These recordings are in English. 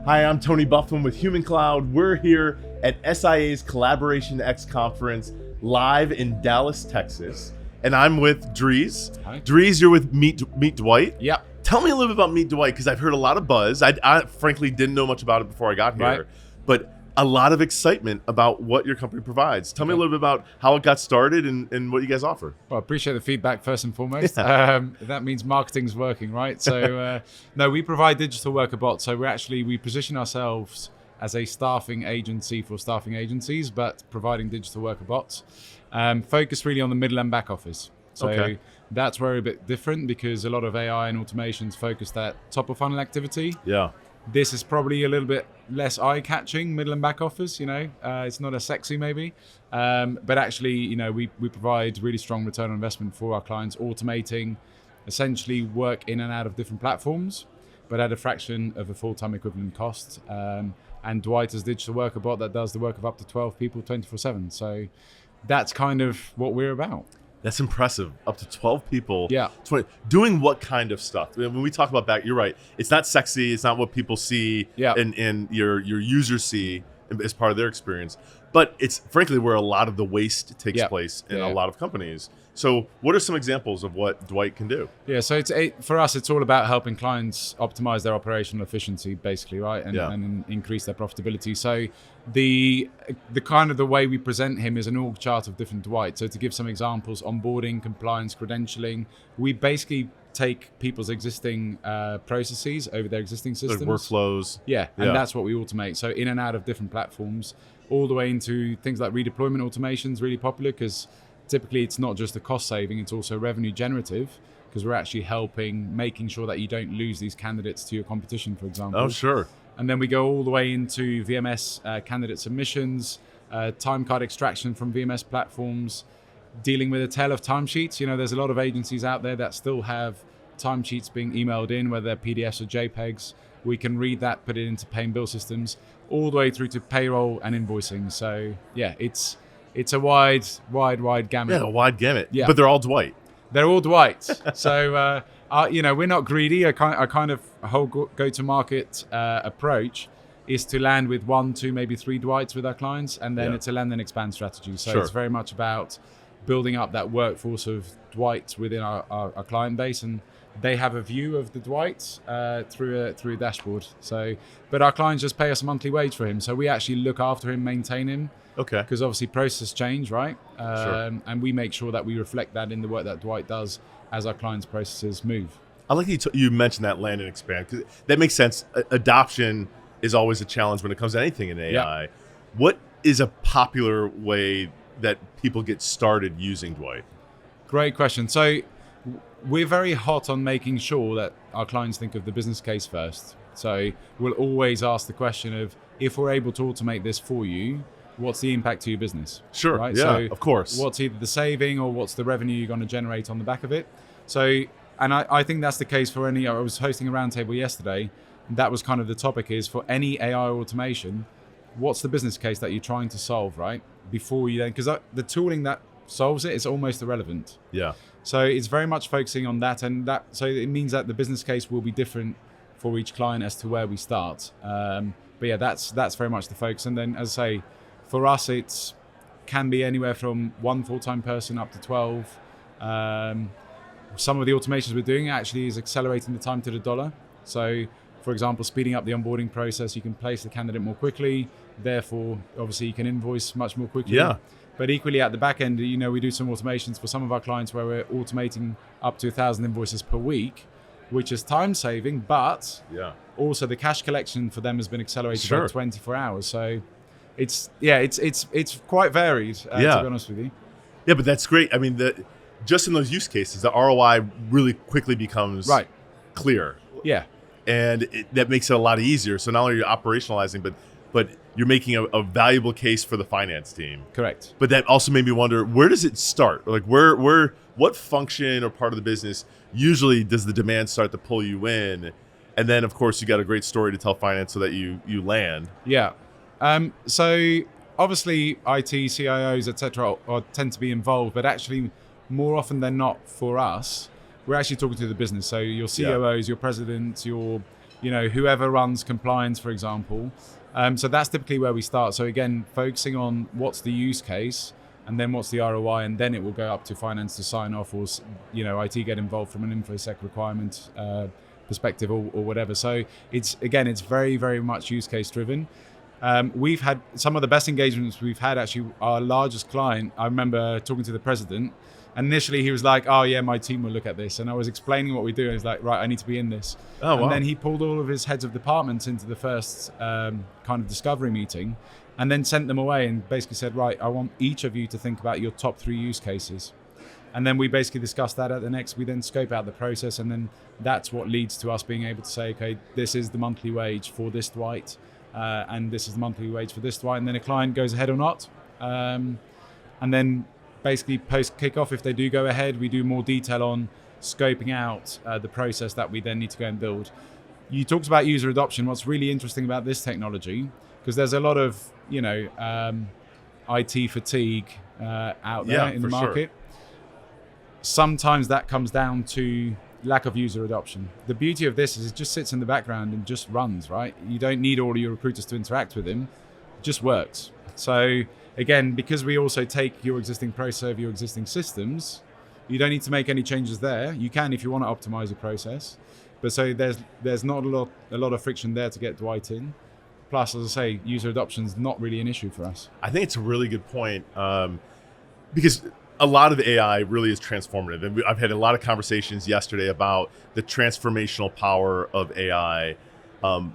Hi, I'm Tony Bufflin with Human Cloud. We're here at SIA's CollaborationX conference live in Dallas, Texas. And I'm with Dries. Hi. Dries, you're with Meet Dwight. Yep. Tell me a little bit about Meet Dwight, because I've heard a lot of buzz. I frankly didn't know much about it before I got here. Right. But a lot of excitement about what your company provides. Tell me a little bit about how it got started and what you guys offer. Well, I appreciate the feedback first and foremost. That means marketing's working, right? So, no, we provide digital worker bots. So we position ourselves as a staffing agency for staffing agencies, but providing digital worker bots. Focused really on the middle and back office. So that's where we're a bit different, because a lot of AI and automations focused at top of funnel activity. Yeah. This is probably a little bit less eye-catching, middle and back office, it's not as sexy maybe, but actually, we provide really strong return on investment for our clients, automating essentially work in and out of different platforms, but at a fraction of a full-time equivalent cost. And Dwight is a digital worker bot that does the work of up to 12 people 24/7. So that's kind of what we're about. That's impressive. Up to 12 people. Yeah. 20, doing what kind of stuff? When we talk about back, you're right. It's not sexy. It's not what people see and your users see as part of their experience. But it's frankly where a lot of the waste takes place in a lot of companies. So what are some examples of what Dwight can do? Yeah, so for us, it's all about helping clients optimize their operational efficiency, basically, right? And increase their profitability. So the kind of the way we present him is an org chart of different Dwight. So to give some examples, onboarding, compliance, credentialing, we basically take people's existing processes over their existing systems. Like workflows. Yeah, and that's what we automate. So in and out of different platforms, all the way into things like redeployment automations, really popular, because typically it's not just a cost saving, it's also revenue generative, because we're actually making sure that you don't lose these candidates to your competition, for example. Oh, sure. And then we go all the way into VMS candidate submissions, time card extraction from VMS platforms, dealing with a tail of timesheets. There's a lot of agencies out there that still have timesheets being emailed in, whether they're PDFs or JPEGs. We can read that, put it into pay and bill systems, all the way through to payroll and invoicing. So yeah, it's a wide gamut. Yeah, a wide gamut. Yeah. But they're all Dwight. They're all Dwight. So, we're not greedy. Our kind of whole go-to-market approach is to land with 1, 2, maybe 3 Dwights with our clients, and then it's a land and expand strategy. So it's very much about building up that workforce of Dwights within our client base, and they have a view of the Dwight through a dashboard. So, but our clients just pay us a monthly wage for him. So we actually look after him, maintain him. Okay. Because obviously processes change, right? And we make sure that we reflect that in the work that Dwight does as our clients' processes move. I like you mentioned that land and expand, because that makes sense. Adoption is always a challenge when it comes to anything in AI. Yeah. What is a popular way that people get started using Dwight? Great question. So we're very hot on making sure that our clients think of the business case first. So we'll always ask the question of, if we're able to automate this for you, what's the impact to your business? Sure, right? Yeah, so of course. What's either the saving or what's the revenue you're going to generate on the back of it? So, and I think that's the case for I was hosting a roundtable yesterday, and that was kind of the topic is, for any AI automation, what's the business case that you're trying to solve, right? Before you then, because the tooling that solves it is almost irrelevant. Yeah. So it's very much focusing on that, so it means that the business case will be different for each client as to where we start. But yeah, that's very much the focus. And then, as I say, for us, it can be anywhere from 1 full-time person up to 12. Some of the automations we're doing actually is accelerating the time to the dollar. So, for example, speeding up the onboarding process, you can place the candidate more quickly. Therefore, obviously, you can invoice much more quickly. Yeah. But equally at the back end, we do some automations for some of our clients where we're automating up to 1,000 invoices per week, which is time saving, but also the cash collection for them has been accelerated by 24 hours. So it's quite varied, to be honest with you. Yeah, but that's great. I mean, just in those use cases, the ROI really quickly becomes clear. Yeah. And that makes it a lot easier. So not only are you operationalizing, but you're making a valuable case for the finance team. Correct. But that also made me wonder, where does it start? Like what function or part of the business usually does the demand start to pull you in? And then, of course, you got a great story to tell finance so that you land. Yeah. So obviously IT, CIOs, etc., tend to be involved, but actually more often than not for us, we're actually talking to the business. So your COOs, your presidents, your whoever runs compliance, for example. So that's typically where we start. So again, focusing on what's the use case, and then what's the ROI, and then it will go up to finance to sign off, or IT get involved from an InfoSec requirement perspective, or whatever. So it's very, very much use case driven. We've had some of the best engagements we've had. Actually, our largest client, I remember talking to the president, and initially he was like, "Oh yeah, my team will look at this," and I was explaining what we do, and he's like, "Right, I need to be in this." Oh, wow. And then he pulled all of his heads of departments into the first kind of discovery meeting, and then sent them away and basically said, "Right, I want each of you to think about your top 3 use cases." And then we basically discussed that at the next. We then scope out the process, and then that's what leads to us being able to say, "Okay, this is the monthly wage for this Dwight, and this is the monthly wage for this Dwight." And then a client goes ahead or not, and then basically post kickoff, if they do go ahead, we do more detail on scoping out the process that we then need to go and build. You talked about user adoption. What's really interesting about this technology, because there's a lot of IT fatigue out there in the market. Sure. Sometimes that comes down to lack of user adoption. The beauty of this is it just sits in the background and just runs, right? You don't need all of your recruiters to interact with him. It just works. So again, because we also take your existing process of your existing systems, you don't need to make any changes there. You can if you want to optimize a process. But so there's not a lot of friction there to get Dwight in. Plus, as I say, user adoption is not really an issue for us. I think it's a really good point, because a lot of AI really is transformative. And I've had a lot of conversations yesterday about the transformational power of AI,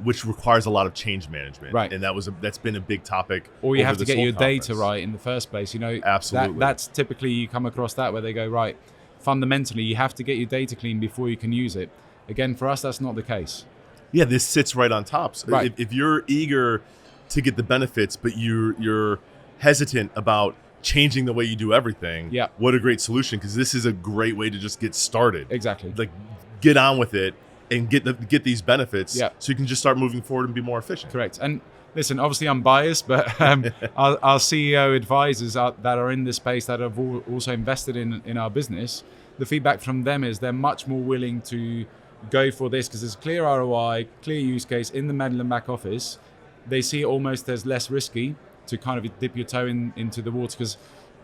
which requires a lot of change management. Right. And that's been a big topic. Or you have to get your data right in the first place. Absolutely. That's typically, you come across that where they go, right, fundamentally, you have to get your data clean before you can use it. Again, for us, that's not the case. Yeah, this sits right on top. So right. If you're eager to get the benefits, but you're hesitant about changing the way you do everything, what a great solution, because this is a great way to just get started. Exactly. Like, get on with it and get these benefits, so you can just start moving forward and be more efficient. Correct. And listen, obviously I'm biased, but our CEO advisors that are in this space that have also invested in our business, the feedback from them is they're much more willing to go for this because there's clear ROI, clear use case in the middle and back office. They see it almost as less risky to kind of dip your toe into the water, because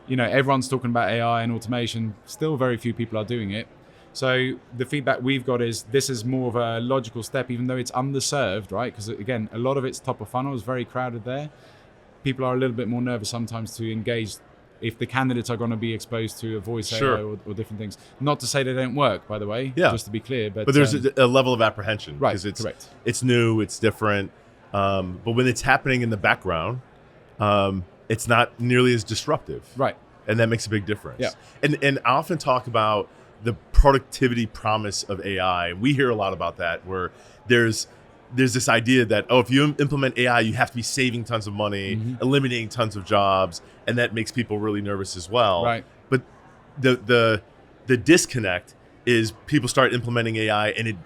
everyone's talking about AI and automation. Still very few people are doing it. So the feedback we've got is this is more of a logical step, even though it's underserved, right? Because again, a lot of it's top of funnel, is very crowded there. People are a little bit more nervous sometimes to engage if the candidates are going to be exposed to a voice AI or different things. Not to say they don't work, by the way, just to be clear. But there's a level of apprehension. Right, because correct. It's new, it's different. But when it's happening in the background, it's not nearly as disruptive. Right. And that makes a big difference. Yeah. And I often talk about the productivity promise of AI. We hear a lot about that, where there's this idea that, if you implement AI, you have to be saving tons of money, eliminating tons of jobs, and that makes people really nervous as well. Right. But the disconnect is people start implementing AI and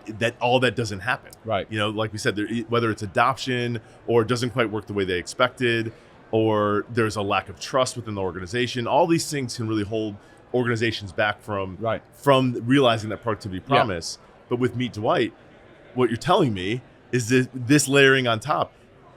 all that doesn't happen. Right. Like we said, whether it's adoption or it doesn't quite work the way they expected, or there's a lack of trust within the organization, all these things can really hold organizations back from realizing that productivity promise. But with Meet Dwight, what you're telling me is that this layering on top,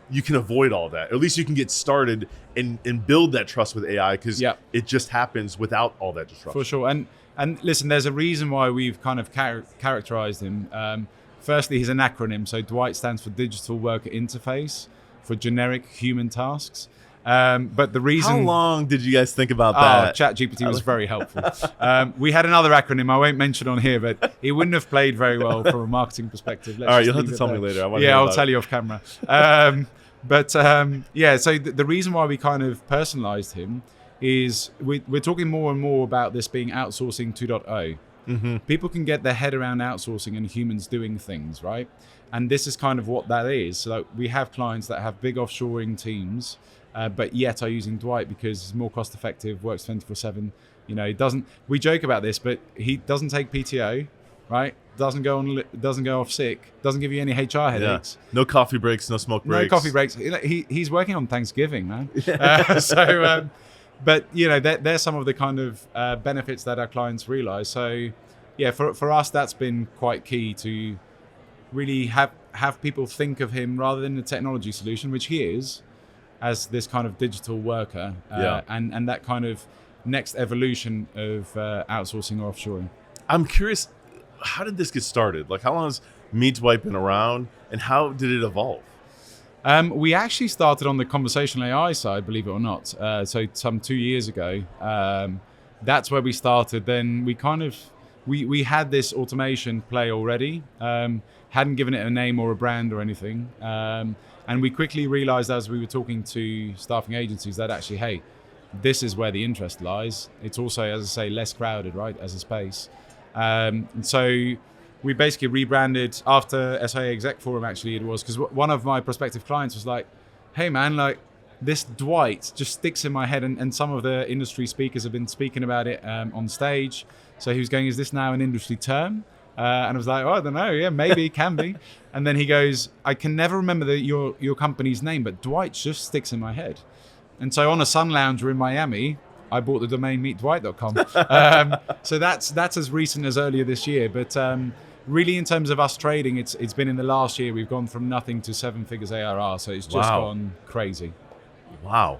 you can avoid all that. Or at least you can get started and build that trust with AI, because it just happens without all that disruption. For sure. And listen, there's a reason why we've kind of characterized him. Firstly, he's an acronym. So DWIGHT stands for Digital Worker Interface, for generic human tasks. But the reason... How long did you guys think about that? ChatGPT was very helpful. We had another acronym I won't mention on here, but it wouldn't have played very well from a marketing perspective. All right, you'll have to tell me later. I'll tell you off camera. So the reason why we kind of personalized him is we're talking more and more about this being outsourcing 2.0. Mm-hmm. People can get their head around outsourcing and humans doing things, right? And this is kind of what that is. So we have clients that have big offshoring teams, but yet are using Dwight because it's more cost effective, works 24/7. We joke about this, but he doesn't take PTO, right? Doesn't go off sick, doesn't give you any HR headaches. Yeah. No coffee breaks, no smoke breaks. No coffee breaks. He's working on Thanksgiving, man. But they're some of the kind of benefits that our clients realize. So yeah, for us, that's been quite key to really have people think of him rather than the technology solution, which he is, as this kind of digital worker, and that kind of next evolution of outsourcing or offshoring. I'm curious, how did this get started? Like, how long has DWIGHT been around, and how did it evolve? We actually started on the conversational AI side, believe it or not. So some 2 years ago, that's where we started. Then we had this automation play already, hadn't given it a name or a brand or anything. And we quickly realized as we were talking to staffing agencies that actually, hey, this is where the interest lies. It's also, as I say, less crowded, right, as a space. And so we basically rebranded after SIA Exec Forum, actually it was, because one of my prospective clients was like, hey man, like this DWIGHT just sticks in my head, and some of the industry speakers have been speaking about it on stage. So he was going, is this now an industry term? And I was like, oh, I don't know, yeah, maybe it can be. And then he goes, I can never remember your company's name, but DWIGHT just sticks in my head. And so on a sun lounger in Miami, I bought the domain meetdwight.com. So that's as recent as earlier this year. But really, in terms of us trading, it's been in the last year, we've gone from nothing to 7 figures ARR. So it's just gone crazy. Wow.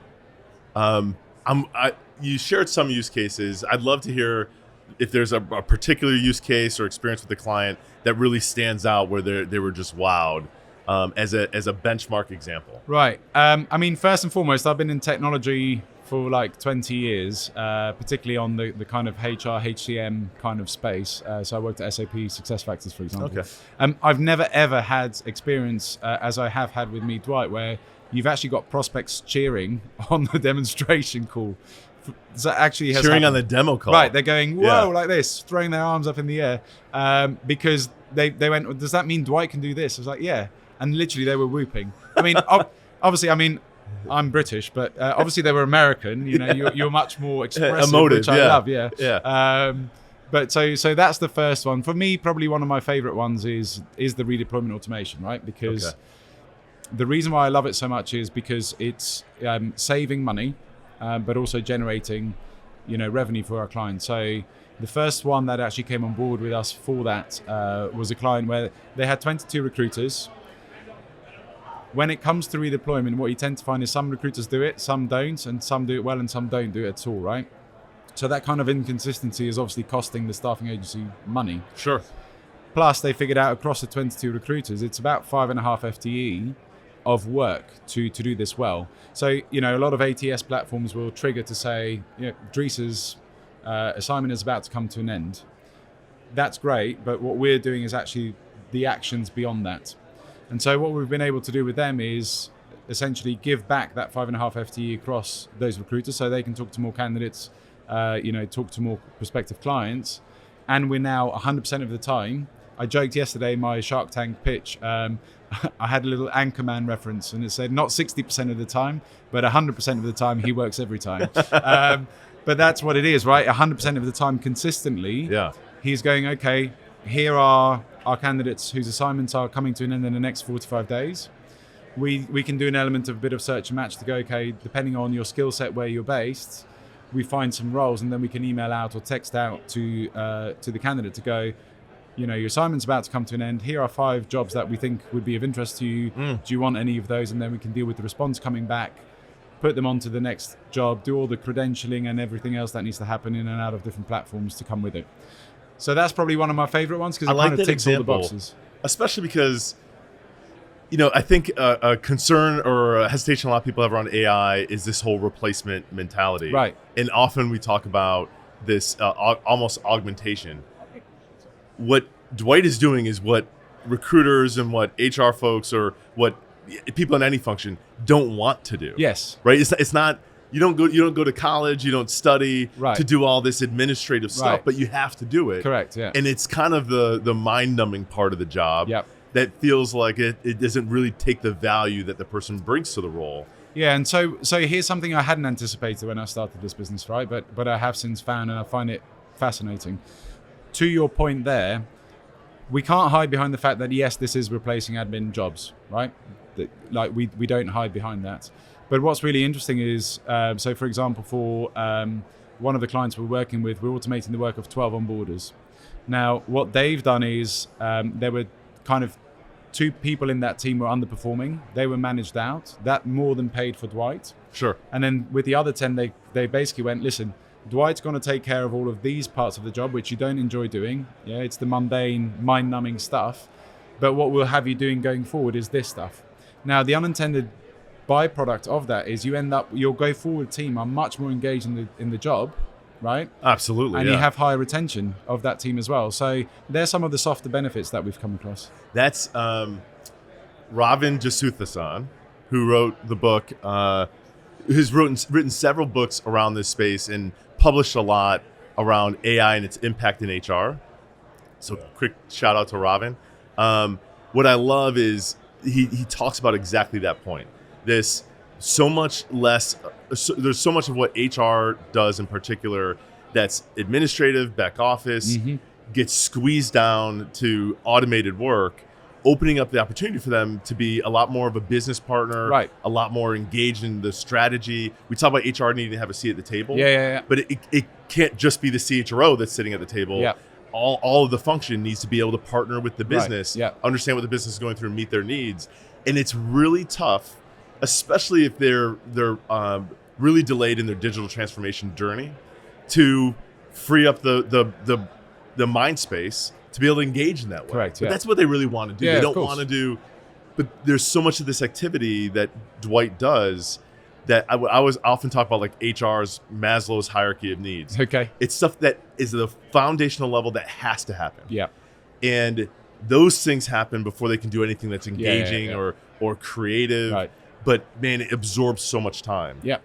You shared some use cases. I'd love to hear if there's a particular use case or experience with the client that really stands out where they were just wowed. As a benchmark example. Right. I mean, first and foremost, I've been in technology for like 20 years, particularly on the kind of HR, HCM kind of space. So I worked at SAP SuccessFactors, for example. Okay. I've never ever had experience, as I have had with DWIGHT, where you've actually got prospects cheering on the demonstration call. So actually has cheering happened. On the demo call. Right, they're going, whoa, like this, throwing their arms up in the air, because they went, does that mean DWIGHT can do this? I was like, yeah. And literally they were whooping. I mean, obviously, I'm British, but obviously they were American. You know, you're much more expressive, emotive, which I love. Yeah. Yeah. But so that's the first one. For me, probably one of my favorite ones is the redeployment automation, right? Because the reason why I love it so much is because it's saving money, but also generating, revenue for our clients. So the first one that actually came on board with us for that was a client where they had 22 recruiters. When it comes to redeployment, what you tend to find is some recruiters do it, some don't, and some do it well and some don't do it at all, right? So that kind of inconsistency is obviously costing the staffing agency money. Sure. Plus, they figured out across the 22 recruiters, it's about 5.5 FTE of work to do this well. So, a lot of ATS platforms will trigger to say, Dries's assignment is about to come to an end. That's great, but what we're doing is actually the actions beyond that. And so what we've been able to do with them is essentially give back that 5.5 FTE across those recruiters so they can talk to more candidates, talk to more prospective clients. And we're now 100% of the time. I joked yesterday in my Shark Tank pitch, I had a little Anchorman reference and it said not 60% of the time, but 100% of the time he works every time. But that's what it is, right? 100% of the time consistently, he's going, okay, here are our candidates whose assignments are coming to an end in the next 45 days. We can do an element of a bit of search and match to go, okay, depending on your skill set where you're based, we find some roles and then we can email out or text out to the candidate to go, your assignment's about to come to an end. Here are 5 jobs that we think would be of interest to you. Do you want any of those? And then we can deal with the response coming back, put them onto the next job, do all the credentialing and everything else that needs to happen in and out of different platforms to come with it. So that's probably one of my favorite ones because it kind of ticks all the boxes. Especially because, I think a concern or a hesitation a lot of people have around AI is this whole replacement mentality. Right. And often we talk about this almost augmentation. What DWIGHT is doing is what recruiters and what HR folks or what people in any function don't want to do. Yes. Right? It's not... You don't go to college, you don't study to do all this administrative stuff, but you have to do it. Correct, yeah. And it's kind of the mind-numbing part of the job that feels like it doesn't really take the value that the person brings to the role. Yeah, and so here's something I hadn't anticipated when I started this business, right? But I have since found, and I find it fascinating. To your point there, we can't hide behind the fact that, yes, this is replacing admin jobs, right? We don't hide behind that. But what's really interesting is, so for example, for one of the clients we're working with, we're automating the work of 12 onboarders. Now, what they've done is they were kind of 2 people in that team were underperforming. They were managed out. That more than paid for Dwight. Sure. And then with the other 10, they basically went, listen, Dwight's going to take care of all of these parts of the job, which you don't enjoy doing. Yeah, it's the mundane, mind-numbing stuff. But what we'll have you doing going forward is this stuff. Now, the unintended byproduct of that is your go-forward team are much more engaged in the job, right? Absolutely. And you have higher retention of that team as well. So there's some of the softer benefits that we've come across. That's Ravin Jasuthasan, who wrote the book, who's written several books around this space and published a lot around AI and its impact in HR. So quick shout out to Ravin. What I love is he talks about exactly that point. There's so much of what HR does in particular that's administrative, back office, gets squeezed down to automated work, opening up the opportunity for them to be a lot more of a business partner, right, a lot more engaged in the strategy. We talk about HR needing to have a seat at the table. Yeah. But it can't just be the CHRO that's sitting at the table. Yeah. All of the function needs to be able to partner with the business, right. Understand what the business is going through and meet their needs. And it's really tough, especially if they're really delayed in their digital transformation journey, to free up the mind space to be able to engage in that way. Correct. But that's what they really want to do. Yeah, they don't want to do, but there's so much of this activity that Dwight does that I always often talk about, like HR's Maslow's hierarchy of needs. Okay. It's stuff that is the foundational level that has to happen. Yeah. And those things happen before they can do anything that's engaging or creative. Right. But man, it absorbs so much time. Yeah.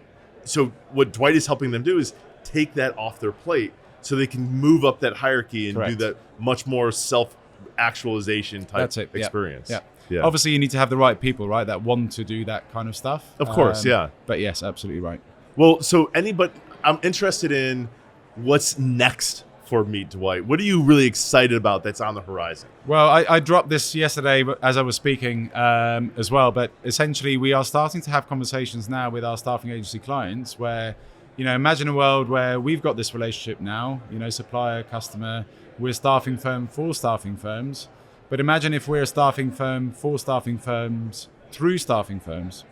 So what Dwight is helping them do is take that off their plate so they can move up that hierarchy and do that much more self-actualization type experience. Yeah. Obviously, you need to have the right people, right, that want to do that kind of stuff. Of course, But yes, absolutely right. Well, so I'm interested in what's next for Meet Dwight. What are you really excited about that's on the horizon? Well, I dropped this yesterday as I was speaking as well, but essentially we are starting to have conversations now with our staffing agency clients where, imagine a world where we've got this relationship now, supplier, customer, we're a staffing firm for staffing firms. But imagine if we're a staffing firm for staffing firms through staffing firms.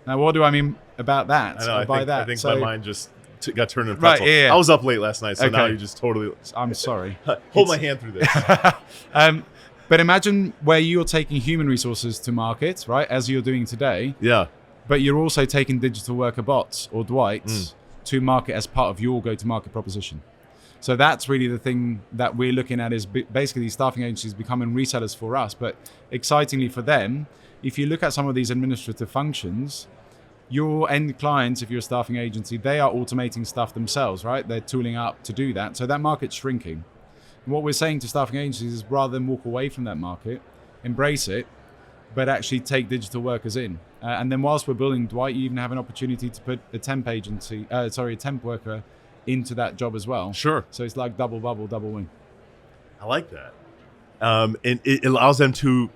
Now, what do I mean about that? I think my mind just got turned into pretzel. Right, yeah. I was up late last night, so now you just totally... I'm sorry. Hold my hand through this. But imagine where you're taking human resources to market, right, as you're doing today. Yeah. But you're also taking digital worker bots or Dwights to market as part of your go-to-market proposition. So that's really the thing that we're looking at, is basically these staffing agencies becoming resellers for us. But excitingly for them, if you look at some of these administrative functions, your end clients, if you're a staffing agency, they are automating stuff themselves, right? They're tooling up to do that. So that market's shrinking. And what we're saying to staffing agencies is, rather than walk away from that market, embrace it, but actually take digital workers in. And then whilst we're building Dwight, you even have an opportunity to put a temp worker into that job as well. Sure. So it's like double bubble, double wing. I like that. And it allows them to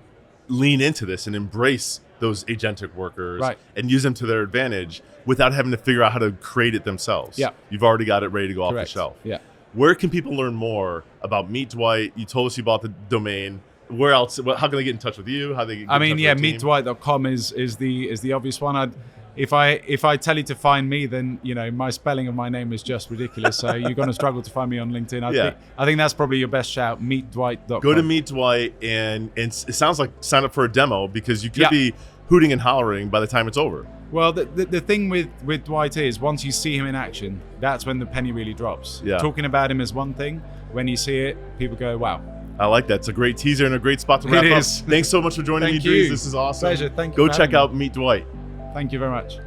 lean into this and embrace those agentic workers and use them to their advantage without having to figure out how to create it themselves. Yeah. You've already got it ready to go off the shelf. Yeah. Where can people learn more about Meet Dwight? You told us you bought the domain. Where else? How can they get in touch with you? How they get in touch with your team? meetdwight.com is the obvious one. If I tell you to find me, then my spelling of my name is just ridiculous. So you're going to struggle to find me on LinkedIn. I think that's probably your best shout. Meetdwight.com. Go to Meet Dwight, and it sounds like sign up for a demo, because you could be hooting and hollering by the time it's over. Well, the thing with Dwight is, once you see him in action, that's when the penny really drops. Yeah. Talking about him is one thing. When you see it, people go, wow. I like that. It's a great teaser and a great spot to wrap up. Thanks so much for joining me, Dries. This is awesome. Pleasure. Thank you. Go check out Meet Dwight. Thank you very much.